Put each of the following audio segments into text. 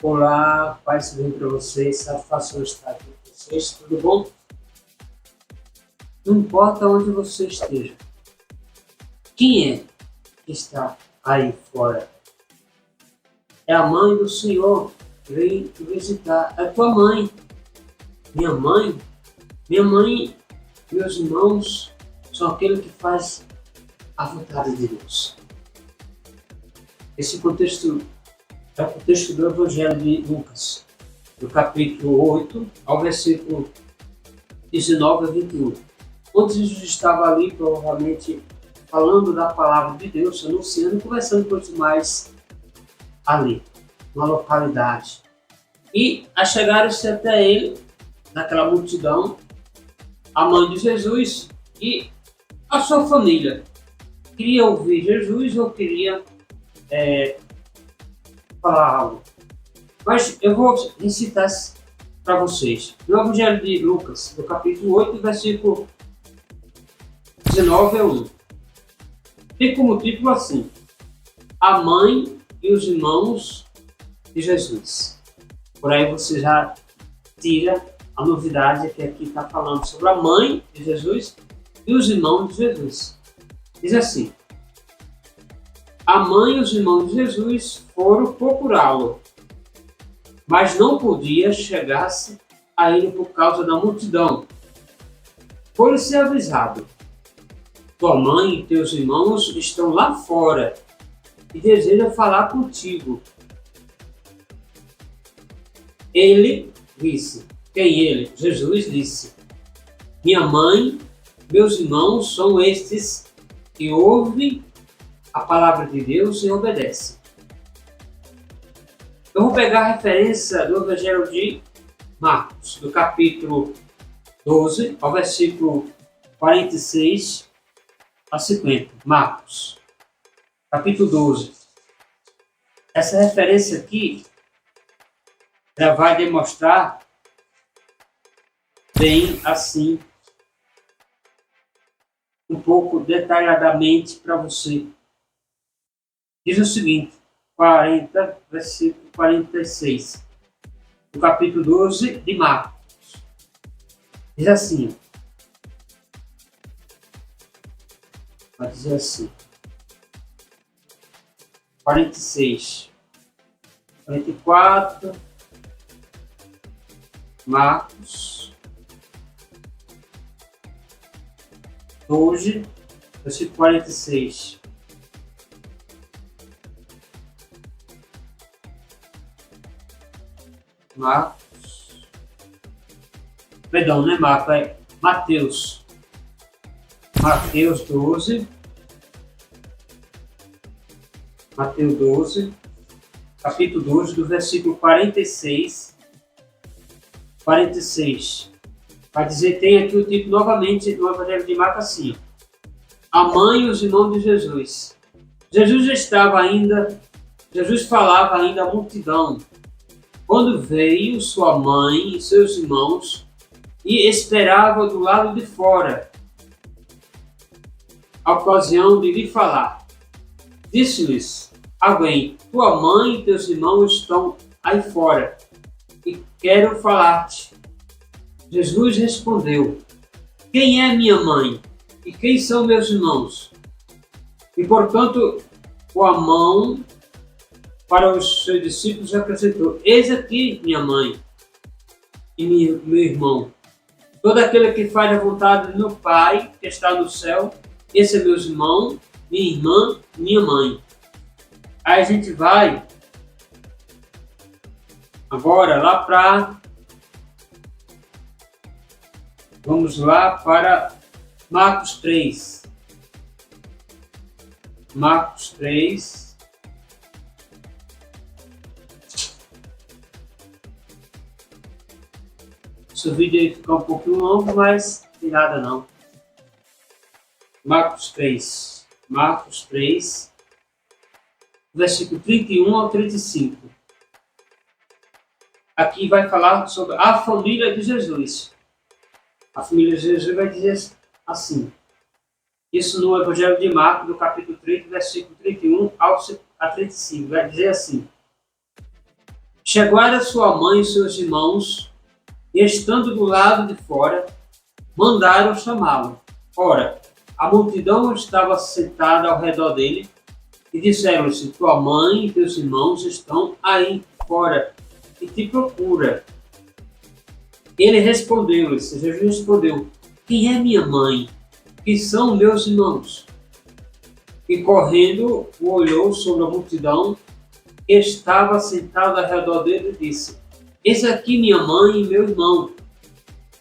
Olá, paz bem para vocês, satisfação estar aqui com vocês, tudo bom? Não importa onde você esteja, quem é que está aí fora? É a mãe do Senhor que veio te visitar, é tua mãe, minha mãe, minha mãe, meus irmãos, são aqueles que faz a vontade de Deus. Esse contexto é o contexto do Evangelho de Lucas, do capítulo 8 ao versículo 19 a 21. Onde Jesus estava ali, provavelmente, falando da palavra de Deus, anunciando, conversando com os demais ali, na localidade. E achegaram-se até ele, naquela multidão, a mãe de Jesus e a sua família. Queria ouvir Jesus ou queria falar algo. Mas eu vou recitar para vocês. No Evangelho de Lucas, no capítulo 8, versículo 19 a 1. Tem como título assim: A mãe e os irmãos de Jesus. Por aí você já tira a novidade que aqui está falando sobre a mãe de Jesus e os irmãos de Jesus. Diz assim: A mãe e os irmãos de Jesus foram procurá-lo, mas não podia chegar-se a ele por causa da multidão. Foi-lhe avisado: Tua mãe e teus irmãos estão lá fora e desejam falar contigo. Ele disse. Quem ele? Jesus disse: Minha mãe, meus irmãos são estes que ouvem a palavra de Deus e obedecem. Eu vou pegar a referência do Evangelho de Marcos, do capítulo 12 ao versículo 46 a 50. Marcos, capítulo 12. Essa referência aqui já vai demonstrar bem assim, um pouco detalhadamente para você. Diz o seguinte, 40, versículo 46, do capítulo 12 de Marcos. Diz assim, vai dizer assim, 46, 44, Marcos 12, versículo 46. Marcos. Perdão, não é Marcos, é Mateus. Mateus 12. Mateus 12. Capítulo 12, do versículo 46. 46. Vai dizer, tem aqui o título novamente no Evangelho de Marcos assim: A mãe e os irmãos de Jesus. Jesus falava ainda à multidão, quando veio sua mãe e seus irmãos e esperava do lado de fora a ocasião de lhe falar. Disse-lhes alguém: Tua mãe e teus irmãos estão aí fora e quero falar-te. Jesus respondeu: Quem é minha mãe e quem são meus irmãos? E portanto, com a mão para os seus discípulos acrescentou: Eis aqui minha mãe e meu irmão. Todo aquele que faz a vontade do meu Pai que está no céu, esse é meu irmão, minha irmã, minha mãe. Aí a gente vai agora lá para... Vamos lá para Marcos 3. Marcos 3. Esse vídeo aí fica um pouquinho longo, mas não tem nada não. Marcos 3. Marcos 3. Versículo 31 ao 35. Aqui vai falar sobre a família de Jesus. A família de Jesus vai dizer assim. Isso no Evangelho de Marcos, do capítulo 3, versículo 31 a 35. Vai dizer assim: Chegaram sua mãe e seus irmãos, e estando do lado de fora, mandaram chamá-lo. Ora, a multidão estava sentada ao redor dele, e disseram-lhe: tua mãe e teus irmãos estão aí fora e te procura. Ele respondeu-lhes, Jesus respondeu: quem é minha mãe? Que são meus irmãos? E correndo, olhou sobre a multidão que estava sentada ao redor dele e disse: eis aqui minha mãe e meu irmão.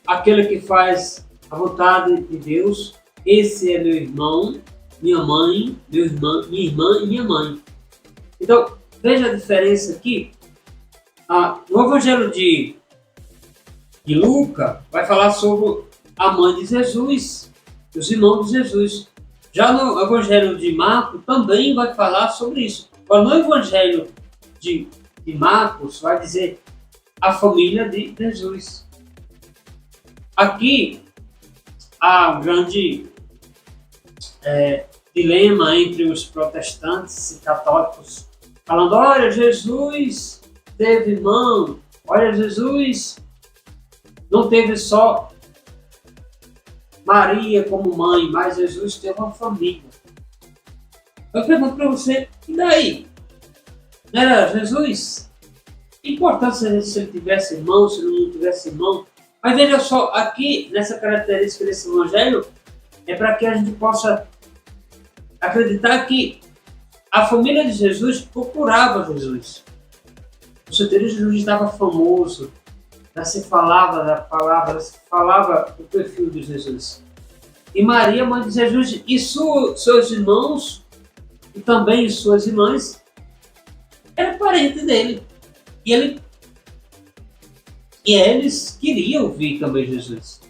Aquele que faz a vontade de Deus, esse é meu irmão, minha mãe, minha irmã e minha mãe. Então, veja a diferença aqui. No Evangelho de Lucas, vai falar sobre a mãe de Jesus, os irmãos de Jesus. Já no Evangelho de Marcos também vai falar sobre isso. Agora, no Evangelho de Marcos vai dizer a família de Jesus. Aqui há um grande dilema entre os protestantes e católicos, falando: olha, Jesus teve irmão, olha, Jesus não teve só Maria como mãe, mas Jesus teve uma família. Eu pergunto para você, e daí? Não era Jesus? Que importância se ele tivesse irmão, se ele não tivesse irmão? Mas veja só, aqui nessa característica desse evangelho, é para que a gente possa acreditar que a família de Jesus procurava Jesus. O certeza Jesus estava famoso, já se falava da palavra, já se falava do perfil de Jesus. E Maria, mãe de Jesus, e seus irmãos, e também suas irmãs, era parente dele. E eles queriam ouvir também Jesus.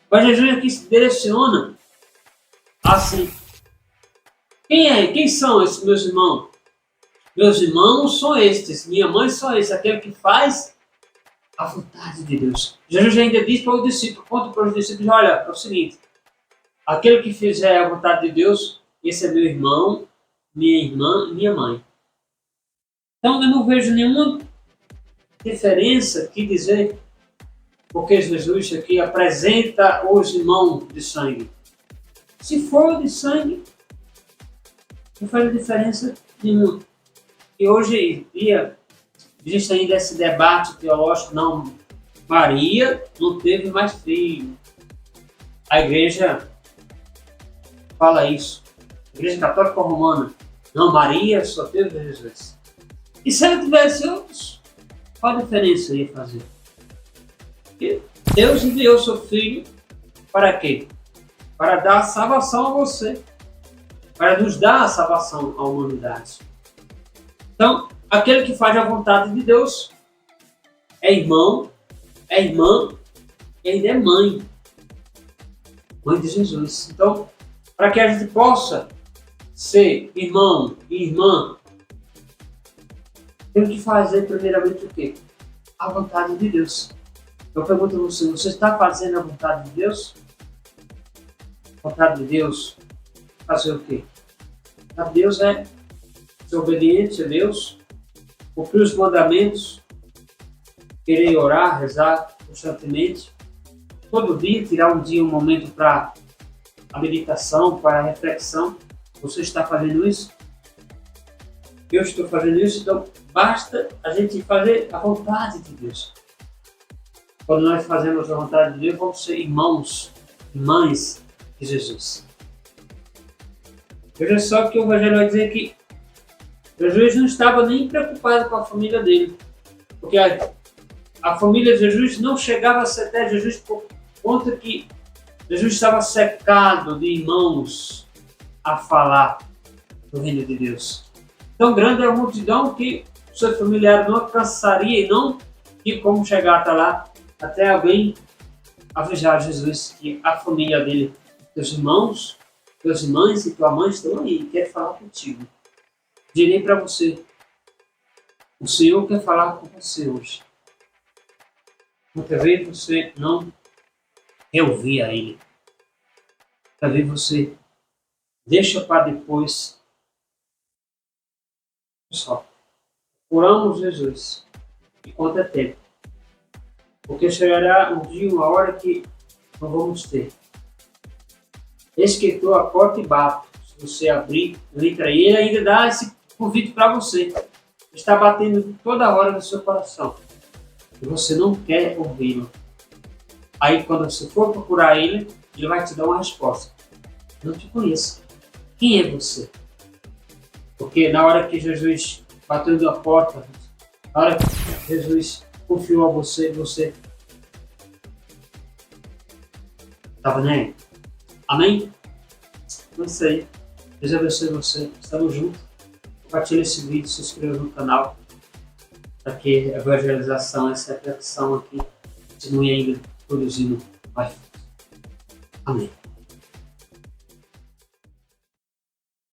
Mas Jesus aqui se direciona assim: quem são esses meus irmãos? Meus irmãos são estes, minha mãe são estes, aquele que faz a vontade de Deus. Jesus ainda diz para os discípulos, conta para os discípulos: olha, é o seguinte, aquele que fizer a vontade de Deus, esse é meu irmão, minha irmã, minha mãe. Então eu não vejo nenhuma diferença que dizer, porque Jesus aqui apresenta os irmãos de sangue. Se for de sangue, não faz diferença nenhuma. E hoje em dia existe ainda esse debate teológico: não, Maria não teve mais filho. A igreja fala isso. A igreja católica romana: não, Maria só teve Jesus. E se ela tivesse outros, qual a diferença ia fazer? E Deus enviou seu filho para quê? Para dar salvação a você, para nos dar a salvação à humanidade. Então, aquele que faz a vontade de Deus é irmão, é irmã e ainda é mãe. Mãe de Jesus. Então, para que a gente possa ser irmão e irmã, temos que fazer primeiramente o quê? A vontade de Deus. Eu pergunto a você: você está fazendo a vontade de Deus? A vontade de Deus, fazer o quê? A Deus é ser obediente a Deus, cumprir os mandamentos, querer orar, rezar constantemente, todo dia tirar um dia, um momento para a meditação, para a reflexão. Você está fazendo isso? Eu estou fazendo isso, então basta a gente fazer a vontade de Deus. Quando nós fazemos a vontade de Deus, vamos ser irmãos e mães de Jesus. Veja só que o Evangelho vai dizer que Jesus não estava nem preocupado com a família dele, porque a família de Jesus não chegava até Jesus por conta que Jesus estava cercado de irmãos a falar do reino de Deus. Tão grande é a multidão que o seu familiar não alcançaria e não tinha como chegar até lá, até alguém avisar Jesus que a família dele, teus irmãos, teus irmãs e tua mãe estão aí, quer falar contigo. Direi para você, o Senhor quer falar com você hoje. Muitas vezes você não quer ouvir a Ele. Muitas vezes você deixa para depois. Pessoal, oramos Jesus. enquanto é tempo. Porque chegará um dia, uma hora que não vamos ter. Eis que estou à porta e bato. Se você abrir, entra. E ele ainda dá esse convite para você. Está batendo toda hora no seu coração. E você não quer ouvi-lo. Aí quando você for procurar ele, ele vai te dar uma resposta. Não te conheço. Quem é você? Porque na hora que Jesus bateu na porta, na hora que Jesus confiou a você, você estava nem aí. Amém? Não sei. Deus abençoe você. Estamos juntos. Compartilhe esse vídeo, se inscreva no canal para que a evangelização, essa reflexão aqui, continue ainda produzindo mais. Amém.